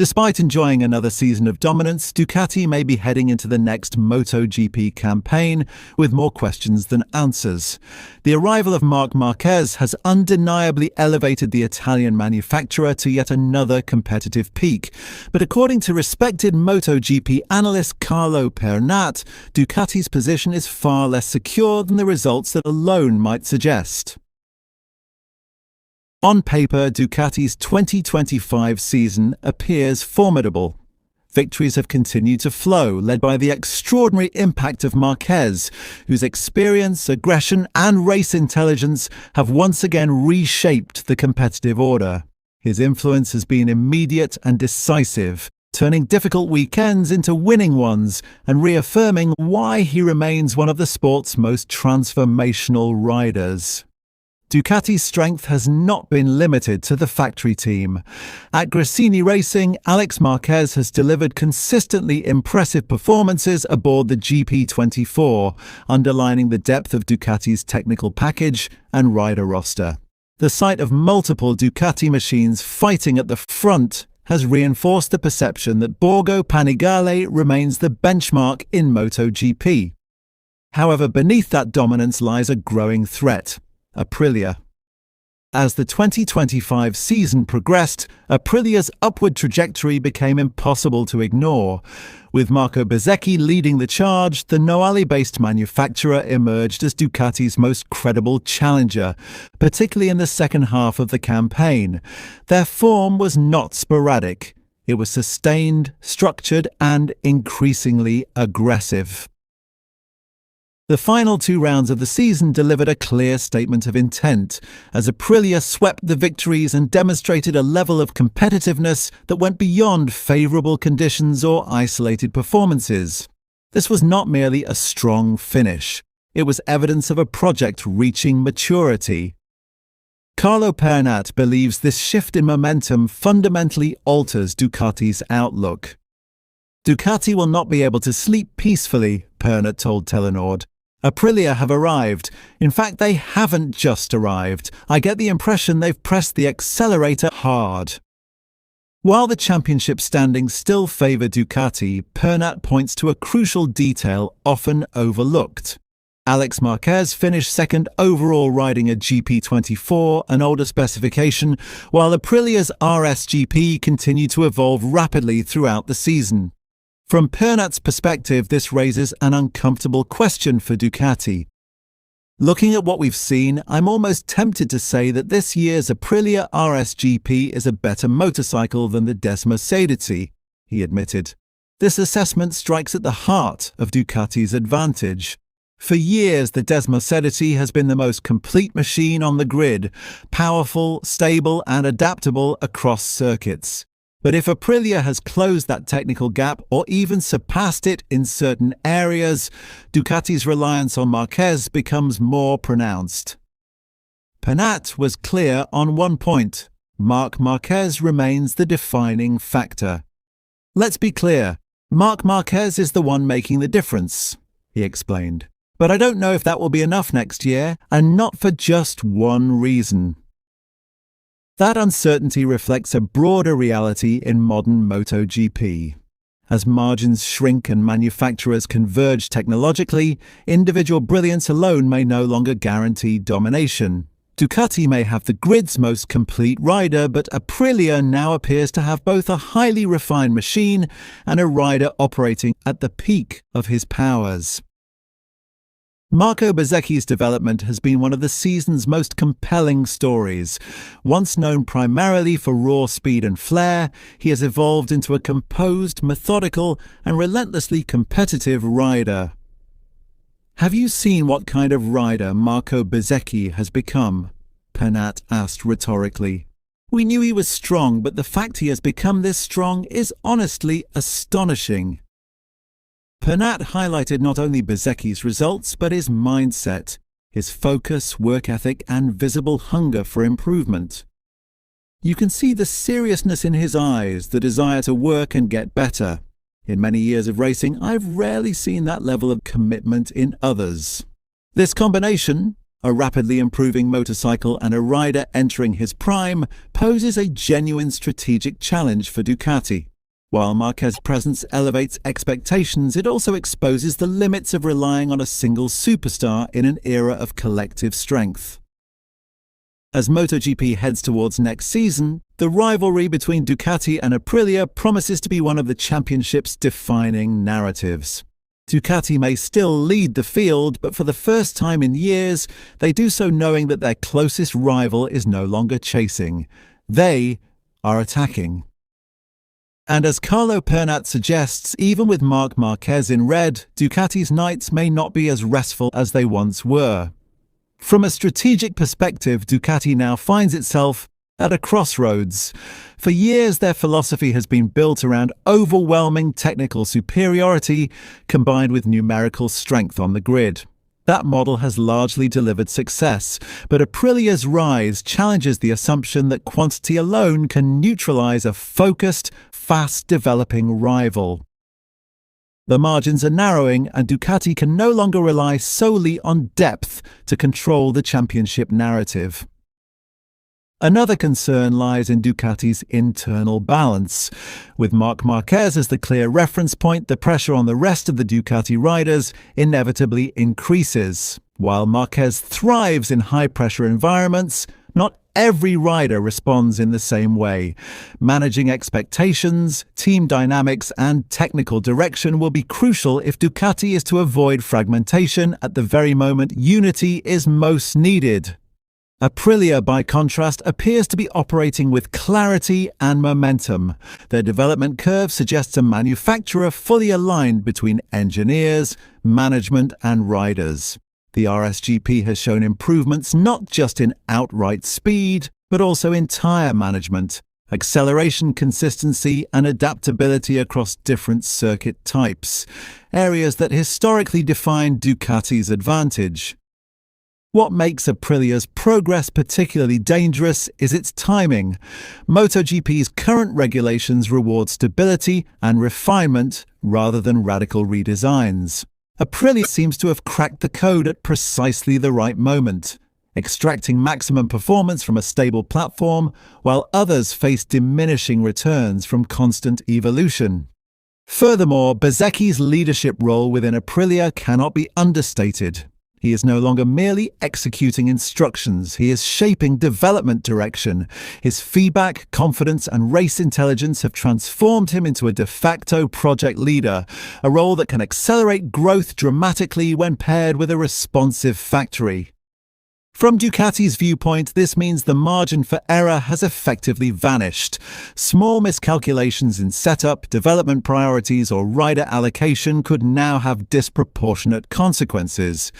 Despite enjoying another season of dominance, Ducati may be heading into the next MotoGP campaign with more questions than answers. The arrival of Marc Márquez has undeniably elevated the Italian manufacturer to yet another competitive peak. But according to respected MotoGP analyst Carlo Pernat, Ducati's position is far less secure than the results that alone might suggest. On paper, Ducati's 2025 season appears formidable. Victories have continued to flow, led by the extraordinary impact of Marquez, whose experience, aggression, and race intelligence have once again reshaped the competitive order. His influence has been immediate and decisive, turning difficult weekends into winning ones and reaffirming why he remains one of the sport's most transformational riders. Ducati's strength has not been limited to the factory team. At Gresini Racing, Alex Marquez has delivered consistently impressive performances aboard the GP24, underlining the depth of Ducati's technical package and rider roster. The sight of multiple Ducati machines fighting at the front has reinforced the perception that Borgo Panigale remains the benchmark in MotoGP. However, beneath that dominance lies a growing threat: Aprilia. As the 2025 season progressed, Aprilia's upward trajectory became impossible to ignore. With Marco Bezzecchi leading the charge, the Noale-based manufacturer emerged as Ducati's most credible challenger, particularly in the second half of the campaign. Their form was not sporadic. It was sustained, structured, and increasingly aggressive. The final 2 rounds of the season delivered a clear statement of intent, as Aprilia swept the victories and demonstrated a level of competitiveness that went beyond favourable conditions or isolated performances. This was not merely a strong finish. It was evidence of a project reaching maturity. Carlo Pernat believes this shift in momentum fundamentally alters Ducati's outlook. Ducati will not be able to sleep peacefully, Pernat told Telenord. Aprilia have arrived. In fact, they haven't just arrived. I get the impression they've pressed the accelerator hard. While the championship standings still favour Ducati, Pernat points to a crucial detail often overlooked. Alex Marquez finished second overall riding a GP24, an older specification, while Aprilia's RSGP continued to evolve rapidly throughout the season. From Pernat's perspective, this raises an uncomfortable question for Ducati. Looking at what we've seen, I'm almost tempted to say that this year's Aprilia RSGP is a better motorcycle than the Desmosedici, he admitted. This assessment strikes at the heart of Ducati's advantage. For years, the Desmosedici has been the most complete machine on the grid, powerful, stable, and adaptable across circuits. But if Aprilia has closed that technical gap or even surpassed it in certain areas, Ducati's reliance on Marquez becomes more pronounced. Pernat was clear on one point: Marc Márquez remains the defining factor. Let's be clear, Marc Márquez is the one making the difference, he explained. But I don't know if that will be enough next year, and not for just one reason. That uncertainty reflects a broader reality in modern MotoGP. As margins shrink and manufacturers converge technologically, individual brilliance alone may no longer guarantee domination. Ducati may have the grid's most complete rider, but Aprilia now appears to have both a highly refined machine and a rider operating at the peak of his powers. Marco Bezzecchi's development has been one of the season's most compelling stories. Once known primarily for raw speed and flair, he has evolved into a composed, methodical, and relentlessly competitive rider. Have you seen what kind of rider Marco Bezzecchi has become? Pernat asked rhetorically. We knew he was strong, but the fact he has become this strong is honestly astonishing. Pernat highlighted not only Bezzecchi's results, but his mindset, his focus, work ethic, and visible hunger for improvement. You can see the seriousness in his eyes, the desire to work and get better. In many years of racing, I've rarely seen that level of commitment in others. This combination, a rapidly improving motorcycle and a rider entering his prime, poses a genuine strategic challenge for Ducati. While Marquez's presence elevates expectations, it also exposes the limits of relying on a single superstar in an era of collective strength. As MotoGP heads towards next season, the rivalry between Ducati and Aprilia promises to be one of the championship's defining narratives. Ducati may still lead the field, but for the first time in years, they do so knowing that their closest rival is no longer chasing. They are attacking. And as Carlo Pernat suggests, even with Marc Márquez in red, Ducati's nights may not be as restful as they once were. From a strategic perspective, Ducati now finds itself at a crossroads. For years, their philosophy has been built around overwhelming technical superiority combined with numerical strength on the grid. That model has largely delivered success, but Aprilia's rise challenges the assumption that quantity alone can neutralize a focused, fast-developing rival. The margins are narrowing, and Ducati can no longer rely solely on depth to control the championship narrative. Another concern lies in Ducati's internal balance. With Marc Márquez as the clear reference point, the pressure on the rest of the Ducati riders inevitably increases. While Márquez thrives in high-pressure environments, not every rider responds in the same way. Managing expectations, team dynamics, and technical direction will be crucial if Ducati is to avoid fragmentation at the very moment unity is most needed. Aprilia, by contrast, appears to be operating with clarity and momentum. Their development curve suggests a manufacturer fully aligned between engineers, management, and riders. The RSGP has shown improvements not just in outright speed, but also in tyre management, acceleration consistency, and adaptability across different circuit types, areas that historically defined Ducati's advantage. What makes Aprilia's progress particularly dangerous is its timing. MotoGP's current regulations reward stability and refinement rather than radical redesigns. Aprilia seems to have cracked the code at precisely the right moment, extracting maximum performance from a stable platform, while others face diminishing returns from constant evolution. Furthermore, Bezzecchi's leadership role within Aprilia cannot be understated. He is no longer merely executing instructions, he is shaping development direction. His feedback, confidence, and race intelligence have transformed him into a de facto project leader, a role that can accelerate growth dramatically when paired with a responsive factory. From Ducati's viewpoint, this means the margin for error has effectively vanished. Small miscalculations in setup, development priorities, or rider allocation could now have disproportionate consequences.